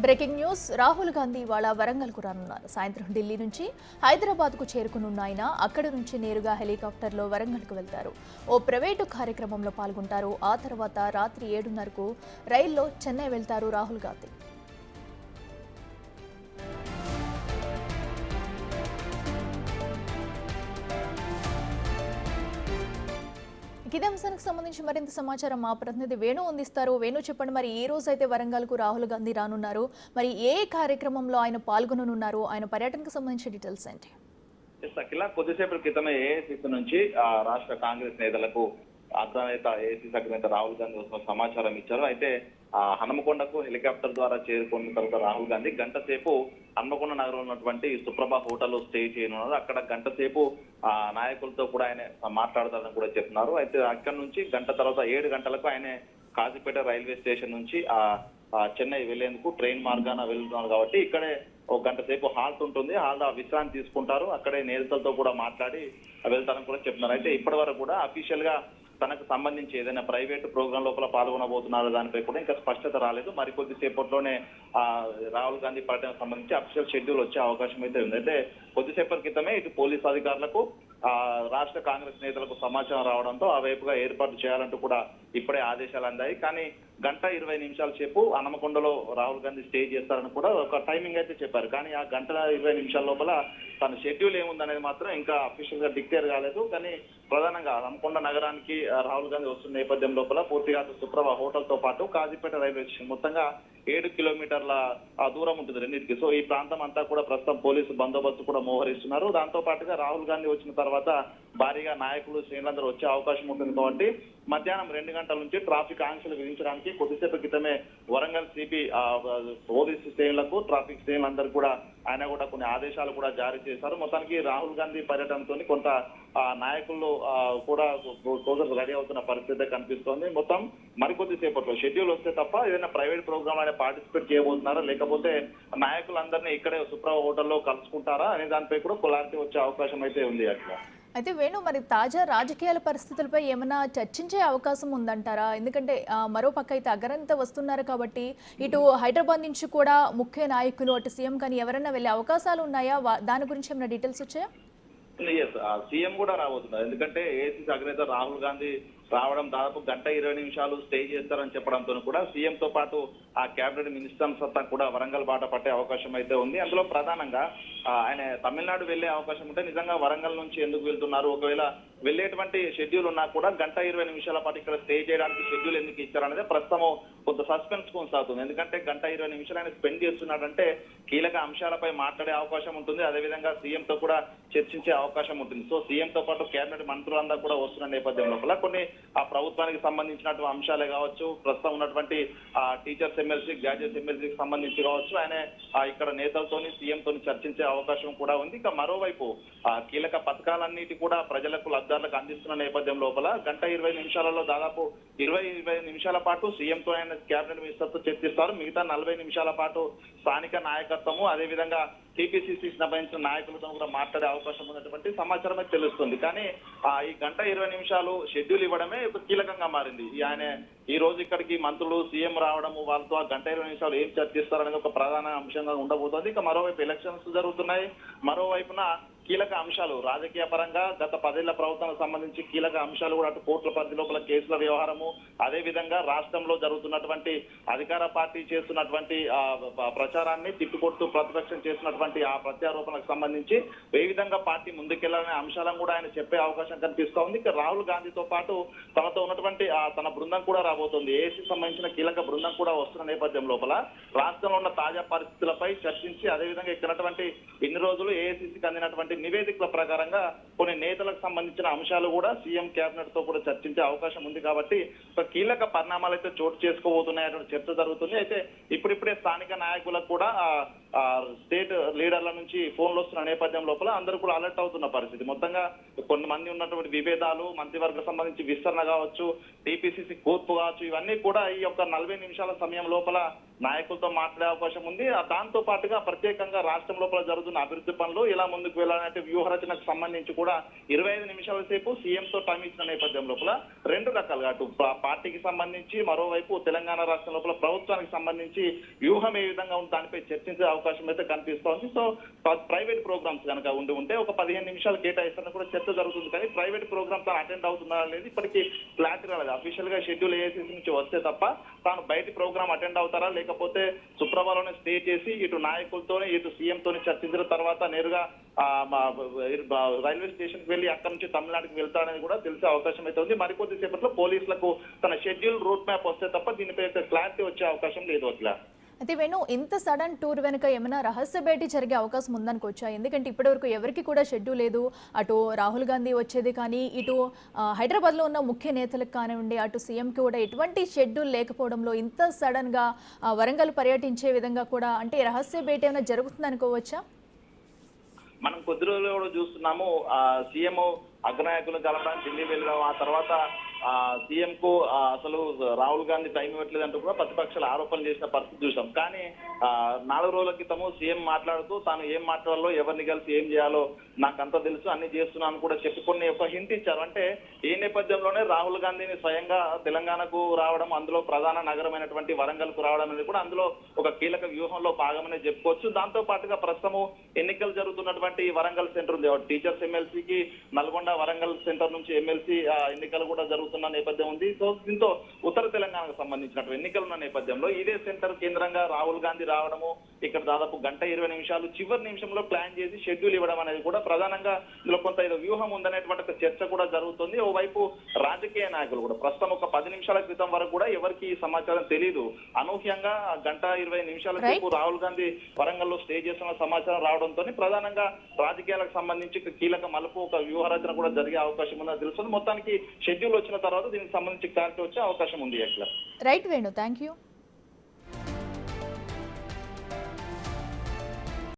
Breaking news. Rahul Gandhi ఇవాళ వరంగల్కు రానున్నారు. సాయంత్రం ఢిల్లీ నుంచి హైదరాబాద్కు చేరుకునున్న ఆయన అక్కడి నుంచి నేరుగా హెలికాప్టర్లో వరంగల్కు వెళ్తారు. ఓ ప్రైవేటు కార్యక్రమంలో పాల్గొంటారు. ఆ తర్వాత రాత్రి 7:30కు రైల్లో చెన్నై వెళ్తారు రాహుల్ గాంధీ. ఇదే అంశానికి సంబంధించి మరింత సమాచారం మా ప్రతినిధి వేణు అందిస్తారు. వేణు, చెప్పండి, మరి ఈ రోజు అయితే వరంగల్కు రాహుల్ గాంధీ రానున్నారు. మరి ఏ కార్యక్రమంలో ఆయన పాల్గొననున్నారు? ఆయన పర్యటనకు సంబంధించిన డీటెయిల్స్ ఏంటి? అఖిల, కొద్దిసేపటి క్రితమే ఏఐసిసి నుంచి రాష్ట్ర కాంగ్రెస్ నేతలకు అగ్రనేత ఏఐసిసి అగ్రనేత రాహుల్ గాంధీ వస్తున్న సమాచారం ఇచ్చారు. అయితే హనుమకొండకు హెలికాప్టర్ ద్వారా చేరుకున్న తర్వాత రాహుల్ గాంధీ గంట సేపు హన్మకొండ నగరంలో ఉన్నటువంటి సుప్రభ హోటల్లో స్టే చేయనున్నారు. అక్కడ గంట సేపు నాయకులతో కూడా ఆయన మాట్లాడతారని కూడా చెప్తున్నారు. అయితే అక్కడి నుంచి గంట తర్వాత 7 గంటలకు ఆయన కాజీపేట రైల్వే స్టేషన్ నుంచి చెన్నై వెళ్లేందుకు ట్రైన్ మార్గాన వెళ్తున్నారు. కాబట్టి ఇక్కడే ఒక గంట సేపు హాల్ట్ ఉంటుంది. హాల్లో విశ్రాంతి తీసుకుంటారు. అక్కడే నేతలతో కూడా మాట్లాడి వెళ్తారని కూడా చెప్తున్నారు. అయితే ఇప్పటి వరకు కూడా అఫీషియల్ గా తనకు సంబంధించి ఏదైనా ప్రైవేట్ ప్రోగ్రాం లోపల పాల్గొనబోతున్నారో దానిపై కూడా ఇంకా స్పష్టత రాలేదు. మరికొద్ది సేపట్లోనే రాహుల్ గాంధీ పర్యటనకు సంబంధించి అఫీషియల్ షెడ్యూల్ వచ్చే అవకాశం అయితే ఉంది. అయితే కొద్దిసేపటి క్రితమే ఇటు పోలీసు అధికారులకు రాష్ట్ర కాంగ్రెస్ నేతలకు సమాచారం రావడంతో ఆ వైపుగా ఏర్పాటు చేయాలంటూ కూడా ఇప్పుడే ఆదేశాలు అందాయి. కానీ గంట 20 నిమిషాల సేపు హనుమకొండలో రాహుల్ గాంధీ స్టే చేస్తారని కూడా ఒక టైమింగ్ అయితే చెప్పారు. కానీ ఆ గంట 20 నిమిషాల లోపల తన షెడ్యూల్ ఏముందనేది మాత్రం ఇంకా అఫీషియల్ గా డిక్లేర్ కాలేదు. కానీ ప్రధానంగా హనుమకొండ నగరానికి రాహుల్ గాంధీ వస్తున్న నేపథ్యం లోపల పూర్తిగా సుప్రభ హోటల్ తో పాటు కాజీపేట రైల్వే స్టేషన్ మొత్తంగా 7 కిలోమీటర్ల దూరం ఉంటుంది రెండింటికి. సో ఈ ప్రాంతం అంతా కూడా ప్రస్తుతం పోలీసు బందోబస్తు కూడా మోహరిస్తున్నారు. దాంతో పాటుగా రాహుల్ గాంధీ వచ్చిన తర్వాత భారీగా నాయకులు శ్రేణులందరూ వచ్చే అవకాశం ఉంటుంది. కాబట్టి మధ్యాహ్నం 2 గంటల నుంచి ట్రాఫిక్ ఆంక్షలు విధించడానికి కొద్దిసేపు క్రితమే వరంగల్ సిపి పోలీసు శ్రేణులకు ట్రాఫిక్ శ్రేణులందరూ కూడా ఆయన కూడా కొన్ని ఆదేశాలు కూడా జారీ చేశారు. మొత్తానికి రాహుల్ గాంధీ పర్యటనతో కొంత నాయకులు కూడా సోదరులు రెడీ అవుతున్న పరిస్థితి కనిపిస్తోంది. మొత్తం మరికొద్ది సేపట్లో షెడ్యూల్ వస్తే తప్ప ఏదైనా ప్రైవేట్ ప్రోగ్రామ్ అయినా పార్టిసిపేట్ చేయబోతున్నారా, లేకపోతే నాయకులందరినీ ఇక్కడే సుప్రభ హోటల్లో కలుసుకుంటారా అనే దానిపై కూడా క్లారిటీ వచ్చే అవకాశం అయితే ఉంది. అట్లా అయితే వేణు, మరి తాజా రాజకీయాల పరిస్థితులపై ఏమైనా చర్చించే అవకాశం ఉందంటారా? ఎందుకంటే మరో పక్క అయితే అగ్రనేత వస్తున్నారు కాబట్టి ఇటు హైదరాబాద్ నుంచి కూడా ముఖ్య నాయకులు అటు సీఎం కానీ ఎవరైనా వెళ్ళే అవకాశాలు ఉన్నాయా? దాని గురించి ఏమైనా డీటెయిల్స్ వచ్చాయా? సీఎం కూడా రాబోతున్నారు. ఎందుకంటే ఏఐసిసి అగ్రనేత రాహుల్ గాంధీ రావడం దాదాపు గంట 20 నిమిషాలు స్టే చేస్తారని చెప్పడంతో కూడా సీఎం తో పాటు ఆ కేబినెట్ మినిస్టర్స్ అంతా కూడా వరంగల్ బాట పట్టే అవకాశం అయితే ఉంది. అందులో ప్రధానంగా ఆయన తమిళనాడు వెళ్లే అవకాశం ఉంటే నిజంగా వరంగల్ నుంచి ఎందుకు వెళ్తున్నారు, ఒకవేళ వెళ్లేటువంటి షెడ్యూల్ ఉన్నా కూడా గంట 20 నిమిషాల పాటు ఇక్కడ స్టే చేయడానికి షెడ్యూల్ ఎందుకు ఇచ్చారనేది ప్రస్తుతం కొంత సస్పెన్స్ కొనసాగుతుంది. ఎందుకంటే గంట 20 నిమిషాలు ఆయన స్పెండ్ చేస్తున్నాడంటే కీలక అంశాలపై మాట్లాడే అవకాశం ఉంటుంది. అదేవిధంగా సీఎం తో కూడా చర్చించే అవకాశం ఉంటుంది. సో సీఎం తో పాటు కేబినెట్ మంత్రులందరూ కూడా వస్తున్న నేపథ్యం లోపల కొన్ని ఆ ప్రభుత్వానికి సంబంధించినటువంటి అంశాలే కావచ్చు, ప్రస్తుతం ఉన్నటువంటి టీచర్స్ ఎమ్మెల్సీ, గ్రాడ్యుయేట్స్ ఎమ్మెల్సీకి సంబంధించి కావచ్చు, ఆయన ఇక్కడ నేతలతోని సీఎం తోని చర్చించే అవకాశం కూడా ఉంది. ఇక మరోవైపు కీలక పథకాలన్నిటి కూడా ప్రజలకు లబ్ధాలకు అందిస్తున్న నేపథ్యం లోపల గంట 20 నిమిషాలలో దాదాపు 20 నిమిషాల పాటు సీఎంతో ఆయన కేబినెట్ మినిస్టర్ తో చర్చిస్తారు. మిగతా 40 నిమిషాల పాటు స్థానిక నాయకత్వము అదేవిధంగా టీపీసీసీకి సంబంధించిన నాయకులతో కూడా మాట్లాడే అవకాశం ఉన్నటువంటి సమాచారం అయితే తెలుస్తుంది. కానీ ఈ గంట 20 నిమిషాలు షెడ్యూల్ ఇవ్వడమే కీలకంగా మారింది. ఆయన ఈ రోజు ఇక్కడికి మంత్రులు సీఎం రావడము, వాళ్ళతో ఆ గంట 20 నిమిషాలు ఏం చర్చిస్తారనేది ఒక ప్రధాన అంశంగా ఉండబోతోంది. ఇక మరోవైపు ఎలక్షన్స్ జరుగుతున్నాయి. మరోవైపున కీలక అంశాలు రాజకీయ పరంగా గత 10 ఏళ్ల ప్రభుత్వానికి సంబంధించి కీలక అంశాలు కూడా అటు కోర్టుల పరిధి లోపల కేసుల వ్యవహారము, అదేవిధంగా రాష్ట్రంలో జరుగుతున్నటువంటి అధికార పార్టీ చేస్తున్నటువంటి ప్రచారాన్ని తిప్పికొడుతూ ప్రతిపక్షం చేస్తున్నటువంటి ఆ ప్రత్యారోపణకు సంబంధించి ఏ విధంగా పార్టీ ముందుకెళ్లాలనే అంశాలను కూడా ఆయన చెప్పే అవకాశం కనిపిస్తా ఉంది. ఇక రాహుల్ గాంధీతో పాటు తనతో ఉన్నటువంటి తన బృందం కూడా రాబోతోంది. ఏఐసికి సంబంధించిన కీలక బృందం కూడా వస్తున్న నేపథ్యం లోపల రాష్ట్రంలో ఉన్న తాజా పరిస్థితులపై చర్చించి అదేవిధంగా ఇక్కడ ఇన్ని రోజులు ఏఐసిసికి అందినటువంటి నివేదికల ప్రకారంగా కొన్ని నేతలకు సంబంధించిన అంశాలు కూడా సీఎం కేబినెట్ తో కూడా చర్చించే అవకాశం ఉంది. కాబట్టి ఒక కీలక పరిణామాలు అయితే చోటు చేసుకోబోతున్నాయటువంటి చర్చ జరుగుతుంది. అయితే ఇప్పుడిప్పుడే స్థానిక నాయకులకు కూడా స్టేట్ లీడర్ల నుంచి ఫోన్లు వస్తున్న నేపథ్యం లోపల అందరూ కూడా అలర్ట్ అవుతున్న పరిస్థితి. మొత్తంగా కొంతమంది ఉన్నటువంటి విభేదాలు, మంత్రివర్గ సంబంధించి విస్తరణ కావచ్చు, టీపీసీసీ కూర్పు కావచ్చు, ఇవన్నీ కూడా ఈ యొక్క 40 నిమిషాల సమయం లోపల నాయకులతో మాట్లాడే అవకాశం ఉంది. దాంతో పాటుగా ప్రత్యేకంగా రాష్ట్రం లోపల జరుగుతున్న అభివృద్ధి పనులు ఇలా ముందుకు వెళ్ళాలంటే వ్యూహరచనకు సంబంధించి కూడా 25 నిమిషాల సేపు సీఎంతో టైం ఇచ్చిన నేపథ్యం లోపల రెండు రకాలుగా అటు పార్టీకి సంబంధించి, మరోవైపు తెలంగాణ రాష్ట్రం లోపల ప్రభుత్వానికి సంబంధించి వ్యూహం ఏ విధంగా ఉంది దానిపై చర్చించే అవకాశం అయితే కనిపిస్తోంది. సో ప్రైవేట్ ప్రోగ్రామ్స్ కనుక ఉంటే ఒక 15 నిమిషాలు కేటాయిస్తారని కూడా చర్చ జరుగుతుంది. కానీ ప్రైవేట్ ప్రోగ్రామ్ తాను అటెండ్ అవుతుందా అనేది ఇప్పటికీ క్లారిటీ రాలేదు. అఫీషియల్ గా షెడ్యూల్ ఏఐసీసీ నుంచి వస్తే తప్ప తాను బయట ప్రోగ్రామ్ అటెండ్ అవుతారా, లేకపోతే శుక్రవారం స్టే చేసి ఇటు నాయకులతోనే ఇటు సీఎం తోనే చర్చించిన తర్వాత నేరుగా రైల్వే స్టేషన్ కి వెళ్లి అక్కడ నుంచి తమిళనాడుకి వెళ్తారనేది కూడా తెలిసే అవకాశం అయితే ఉంది. మరికొద్ది సేపట్లో పోలీసులకు తన షెడ్యూల్ రూట్ మ్యాప్ వస్తే తప్ప దీనిపై క్లారిటీ వచ్చే అవకాశం లేదు అట్లా. అయితే వేణు, ఇంత సడన్ టూర్ వెనుక ఏమైనా రహస్య భేటీ జరిగే అవకాశం ఉందనుకోవచ్చా? ఎందుకంటే ఇప్పటివరకు ఎవరికి కూడా షెడ్యూల్ లేదు. అటు రాహుల్ గాంధీ వచ్చేది కానీ, ఇటు హైదరాబాద్లో ఉన్న ముఖ్య నేతలకు కానివ్వండి, అటు సీఎంకి కూడా ఎటువంటి షెడ్యూల్ లేకపోవడంలో ఇంత సడన్గా వరంగల్ పర్యటించే విధంగా కూడా అంటే రహస్య భేటీ ఏమైనా జరుగుతుందనుకోవచ్చా? మనం కొద్ది రోజులు కూడా చూస్తున్నాము, సీఎం అగ్రనాయకులు కలవడానికి ఢిల్లీ వెళ్ళడం, ఆ తర్వాత సీఎం కు అసలు రాహుల్ గాంధీ టైం ఇవ్వట్లేదంటూ కూడా ప్రతిపక్షాలు ఆరోపణలు చేసిన పరిస్థితి చూసాం. కానీ 4 రోజుల క్రితము సీఎం మాట్లాడుతూ తాను ఏం మాట్లాడాలో, ఎవరిని కలిసి ఏం చేయాలో నాకంతా తెలుసు, అన్ని చేస్తున్నాను కూడా చెప్పి కొన్ని ఒక హింట్ ఇచ్చారు. అంటే ఈ నేపథ్యంలోనే రాహుల్ గాంధీని స్వయంగా తెలంగాణకు రావడం, అందులో ప్రధాన నగరమైనటువంటి వరంగల్ కు రావడం అనేది కూడా అందులో ఒక కీలక వ్యూహంలో భాగమనే చెప్పుకోవచ్చు. దాంతో పాటుగా ప్రస్తుతము ఎన్నికలు జరుగుతున్నటువంటి వరంగల్ సెంటర్ ఉంది. టీచర్స్ ఎమ్మెల్సీకి నల్గొండ వరంగల్ సెంటర్ నుంచి ఎమ్మెల్సీ ఎన్నికలు కూడా జరుగుతున్న నేపథ్యం ఉంది. సో దీంతో ఉత్తర తెలంగాణకు సంబంధించినటువంటి ఎన్నికలు ఉన్న నేపథ్యంలో ఇదే సెంటర్ కేంద్రంగా రాహుల్ గాంధీ రావడము, ఇక్కడ దాదాపు 1:20 నిమిషాలు చివరి నిమిషంలో ప్లాన్ చేసి షెడ్యూల్ ఇవ్వడం అనేది కూడా ప్రధానంగా ఇందులో కొంత ఏదో వ్యూహం ఉందనేటువంటి ఒక చర్చ కూడా జరుగుతుంది. ఓవైపు రాజకీయ నాయకులు కూడా ప్రస్తుతం ఒక 10 నిమిషాల క్రితం వరకు కూడా ఎవరికి ఈ సమాచారం తెలియదు. అనూహ్యంగా 1:20 నిమిషాల సేపు రాహుల్ గాంధీ వరంగల్లో స్టే చేస్తున్న సమాచారం రావడంతో ప్రధానంగా రాజకీయాలకు సంబంధించి కీలక మలుపు, ఒక వ్యూహరచన కూడా జరిగే అవకాశం ఉందని తెలుస్తుంది. మొత్తానికి షెడ్యూల్ వచ్చిన తర్వాత దీనికి సంబంధించి క్లారిటీ వచ్చే అవకాశం ఉంది. Right Venu, thank you.